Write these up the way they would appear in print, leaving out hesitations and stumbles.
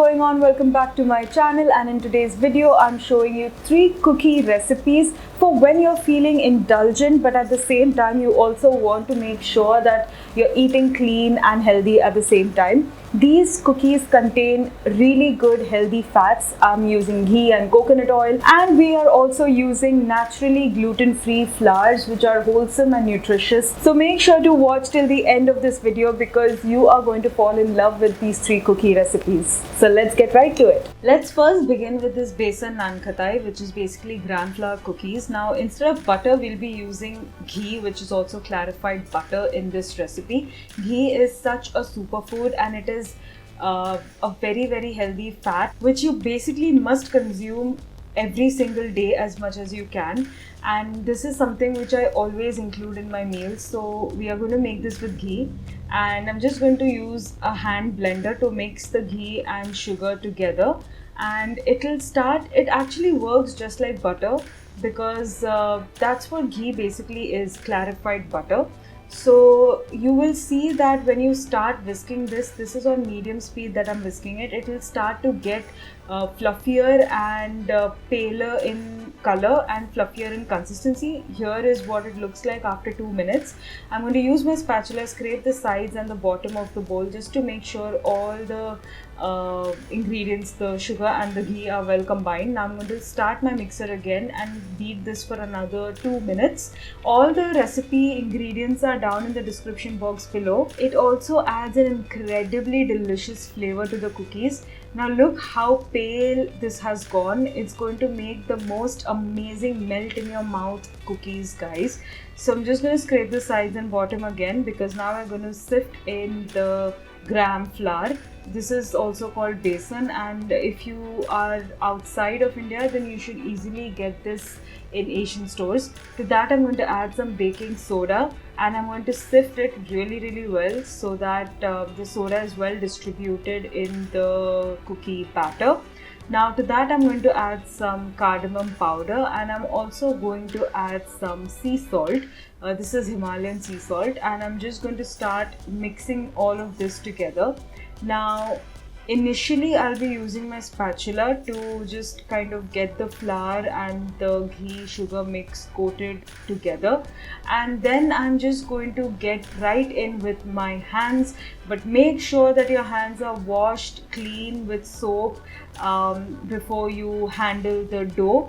going on? Welcome back to my channel, and in today's video I'm showing you 3 cookie recipes for when you're feeling indulgent but at the same time you also want to make sure that you're eating clean and healthy at the same time. These cookies contain really good healthy fats. I'm using ghee and coconut oil, and we are also using naturally gluten-free flours which are wholesome and nutritious. So make sure to watch till the end of this video because you are going to fall in love with these 3 cookie recipes. So let's get right to it. Let's first begin with this besan naan khatai, which is basically gram flour cookies. Now instead of butter, we'll be using ghee, which is also clarified butter in this recipe. Ghee is such a superfood and it is a very healthy fat which you basically must consume every single day as much as you can, and this is something which I always include in my meals. So we are going to make this with ghee, and I'm just going to use a hand blender to mix the ghee and sugar together, and it actually works just like butter because that's what ghee basically is, clarified butter. So you will see that when you start whisking this is on medium speed that I'm whisking it, it will start to get fluffier and paler in color and fluffier in consistency. Here is what it looks like after 2 minutes. I'm going to use my spatula, scrape the sides and the bottom of the bowl just to make sure all the ingredients, the sugar and the ghee are well combined. Now I'm going to start my mixer again and beat this for another 2 minutes. All the recipe ingredients are down in the description box below. It also adds an incredibly delicious flavor to the cookies. Now look how pale this has gone. It's going to make the most amazing melt in your mouth cookies, guys. So I'm just going to scrape the sides and bottom again because now I'm going to sift in the gram flour. This is also called besan, and if you are outside of India then you should easily get this in Asian stores. To that I'm going to add some baking soda and I'm going to sift it really well so that the soda is well distributed in the cookie batter. Now to that I'm going to add some cardamom powder, and I'm also going to add some sea salt. This is Himalayan sea salt, and I'm just going to start mixing all of this together. Now initially I'll be using my spatula to just kind of get the flour and the ghee sugar mix coated together, and then I'm just going to get right in with my hands, but make sure that your hands are washed clean with soap before you handle the dough.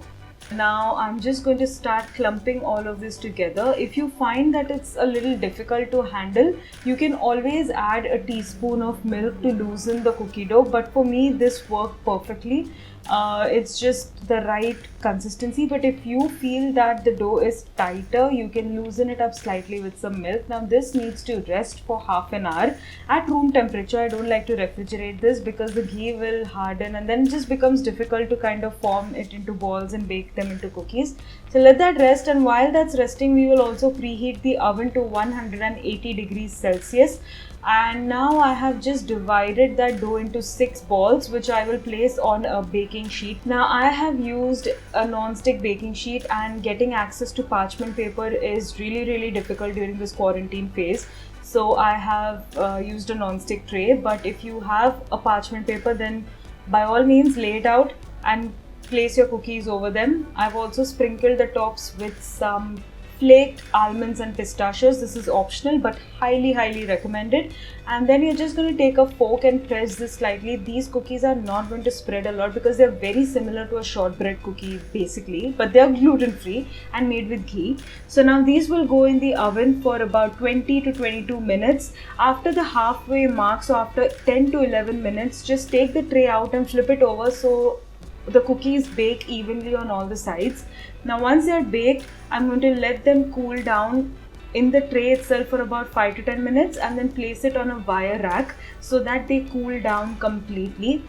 Now I'm just going to start clumping all of this together. If you find that it's a little difficult to handle, you can always add a teaspoon of milk to loosen the cookie dough, but for me this worked perfectly. It's just the right consistency, but if you feel that the dough is tighter, you can loosen it up slightly with some milk. Now this needs to rest for half an hour at room temperature. I don't like to refrigerate this because the ghee will harden and then it just becomes difficult to kind of form it into balls and bake them into cookies. So let that rest, and while that's resting we will also preheat the oven to 180 degrees Celsius. And now I have just divided that dough into 6 balls which I will place on a baking sheet. Now I have used a non-stick baking sheet, and getting access to parchment paper is really difficult during this quarantine phase. So I have used a non-stick tray, but if you have a parchment paper then by all means lay it out and place your cookies over them. I've also sprinkled the tops with some flaked almonds and pistachios. This is optional but highly recommended. And then you're just going to take a fork and press this slightly. These cookies are not going to spread a lot because they're very similar to a shortbread cookie basically, but they're gluten free and made with ghee. So now these will go in the oven for about 20 to 22 minutes. After the halfway mark, so after 10 to 11 minutes, just take the tray out and flip it over so the cookies bake evenly on all the sides. Now once they are baked, I'm going to let them cool down in the tray itself for about 5 to 10 minutes and then place it on a wire rack so that they cool down completely.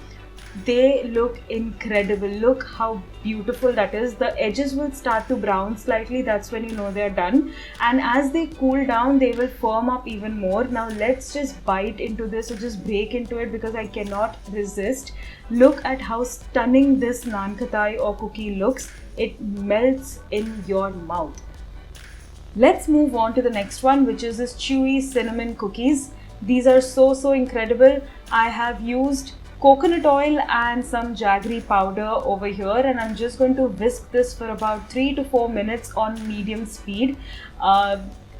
They look incredible. Look how beautiful that is. The edges will start to brown slightly. That's when you know they're done. And as they cool down, they will firm up even more. Now let's just bite into this or just break into it because I cannot resist. Look at how stunning this naan khatai or cookie looks. It melts in your mouth. Let's move on to the next one, which is this chewy cinnamon cookies. These are so incredible. I have used coconut oil and some jaggery powder over here, and I'm just going to whisk this for about 3 to 4 minutes on medium speed.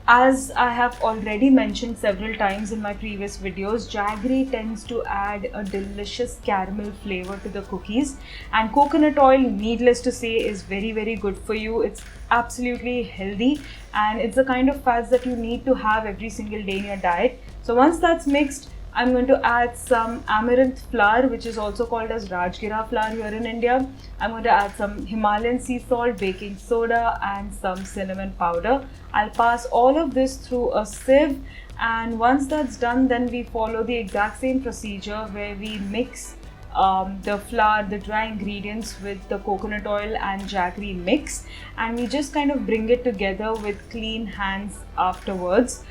As I have already mentioned several times in my previous videos, jaggery tends to add a delicious caramel flavor to the cookies, and coconut oil, needless to say, is very good for you. It's absolutely healthy, and it's the kind of fats that you need to have every single day in your diet. So once that's mixed, I'm going to add some amaranth flour, which is also called as Rajgira flour here in India. I'm going to add some Himalayan sea salt, baking soda, and some cinnamon powder. I'll pass all of this through a sieve, and once that's done, then we follow the exact same procedure where we mix the flour, the dry ingredients with the coconut oil and jaggery mix, and we just kind of bring it together with clean hands afterwards.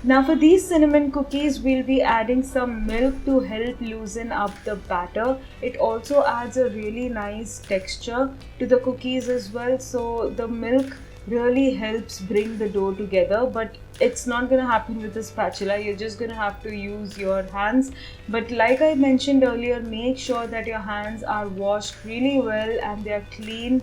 Now for these cinnamon cookies, we'll be adding some milk to help loosen up the batter. It also adds a really nice texture to the cookies as well. So the milk really helps bring the dough together, but it's not going to happen with a spatula. You're just going to have to use your hands. But like I mentioned earlier, make sure that your hands are washed really well and they are clean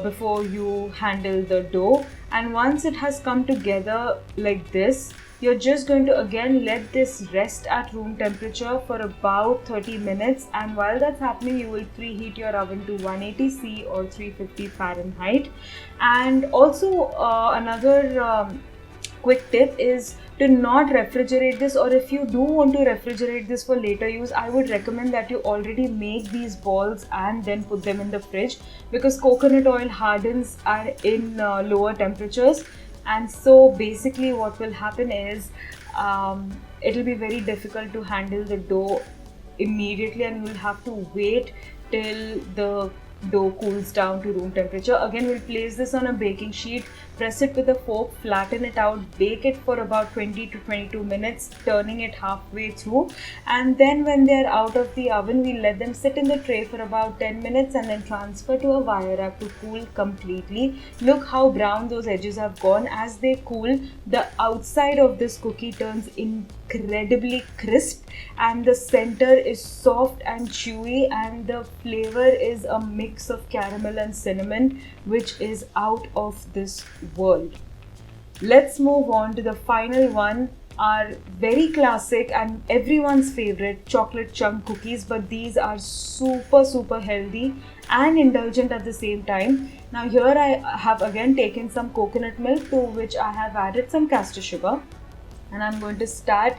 before you handle the dough. And once it has come together like this, you're just going to again let this rest at room temperature for about 30 minutes, and while that's happening, you will preheat your oven to 180°C or 350 Fahrenheit. And also another quick tip is to not refrigerate this, or if you do want to refrigerate this for later use, I would recommend that you already make these balls and then put them in the fridge, because coconut oil hardens in lower temperatures. And so basically what will happen is it'll be very difficult to handle the dough immediately, and you'll have to wait till the dough cools down to room temperature. Again, we'll place this on a baking sheet, press it with a fork, flatten it out, bake it for about 20 to 22 minutes, turning it halfway through. And then when they're out of the oven, we'll let them sit in the tray for about 10 minutes and then transfer to a wire rack to cool completely. Look how brown those edges have gone. As they cool, the outside of this cookie turns incredibly crisp, and the center is soft and chewy, and the flavor is a mix of caramel and cinnamon, which is out of this world. Let's move on to the final one, our very classic and everyone's favorite chocolate chunk cookies, but these are super healthy and indulgent at the same time. Now here I have again taken some coconut milk, to which I have added some castor sugar, and I'm going to start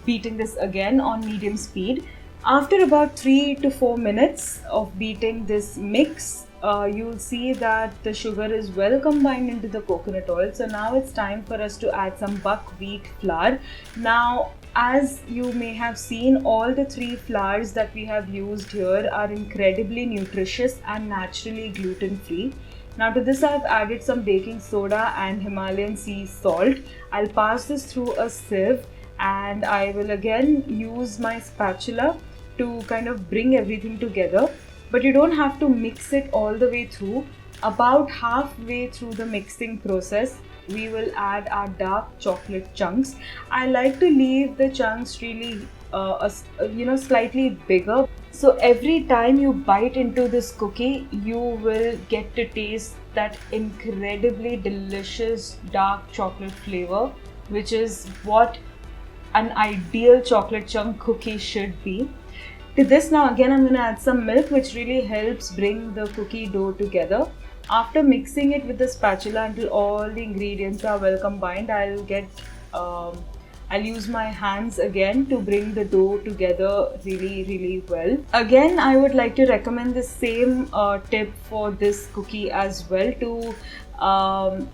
beating this again on medium speed. After about 3 to 4 minutes of beating this mix, you'll see that the sugar is well combined into the coconut oil. So now it's time for us to add some buckwheat flour. Now, as you may have seen, all the three flours that we have used here are incredibly nutritious and naturally gluten-free. Now to this I've added some baking soda and Himalayan sea salt. I'll pass this through a sieve, and I will again use my spatula to kind of bring everything together. But you don't have to mix it all the way through. About halfway through the mixing process, we will add our dark chocolate chunks. I like to leave the chunks really slightly bigger, so every time you bite into this cookie, you will get to taste that incredibly delicious dark chocolate flavor, which is what an ideal chocolate chunk cookie should be. To this now again I'm going to add some milk, which really helps bring the cookie dough together. After mixing it with the spatula until all the ingredients are well combined, I'll use my hands again to bring the dough together really well. Again, I would like to recommend the same tip for this cookie as well.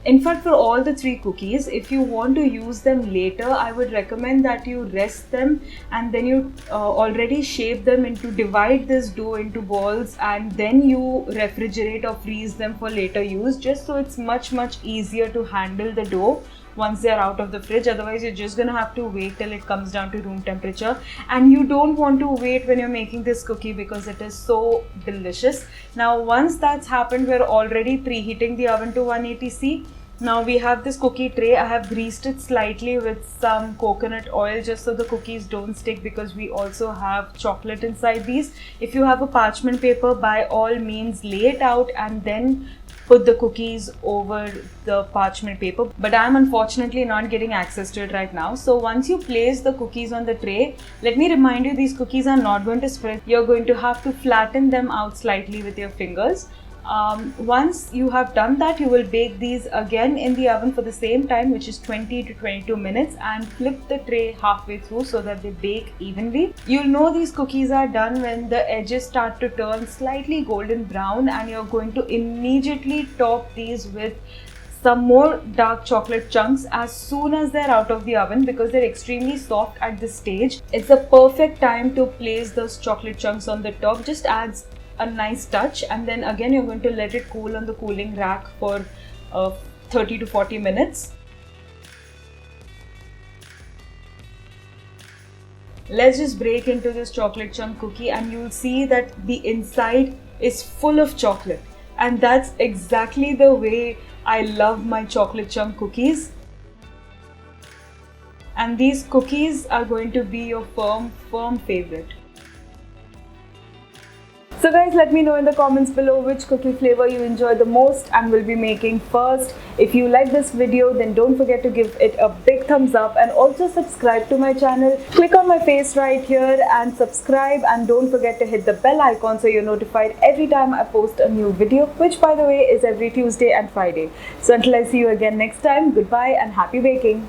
In fact, for all the three cookies, if you want to use them later, I would recommend that you rest them and then you already shape them divide this dough into balls, and then you refrigerate or freeze them for later use, just so it's much easier to handle the dough once they're out of the fridge. Otherwise, you're just gonna have to wait till it comes down to room temperature. And you don't want to wait when you're making this cookie because it is so delicious. Now, once that's happened, we're already preheating the oven to 180°C. Now we have this cookie tray. I have greased it slightly with some coconut oil just so the cookies don't stick, because we also have chocolate inside these. If you have a parchment paper, by all means lay it out and then put the cookies over the parchment paper, but I'm unfortunately not getting access to it right now. So once you place the cookies on the tray, let me remind you, these cookies are not going to spread. You're going to have to flatten them out slightly with your fingers. Once you have done that, you will bake these again in the oven for the same time, which is 20 to 22 minutes, and flip the tray halfway through so that they bake evenly. You'll know these cookies are done when the edges start to turn slightly golden brown, and you're going to immediately top these with some more dark chocolate chunks as soon as they're out of the oven, because they're extremely soft at this stage. It's a perfect time to place those chocolate chunks on the top. Just adds a nice touch, and then again you're going to let it cool on the cooling rack for 30 to 40 minutes. Let's just break into this chocolate chunk cookie, and you'll see that the inside is full of chocolate, and that's exactly the way I love my chocolate chunk cookies. And these cookies are going to be your firm favorite. So guys, let me know in the comments below which cookie flavor you enjoy the most and will be making first. If you like this video, then don't forget to give it a big thumbs up, and also subscribe to my channel. Click on my face right here and subscribe, and don't forget to hit the bell icon so you're notified every time I post a new video, which by the way is every Tuesday and Friday. So until I see you again next time, goodbye and happy baking.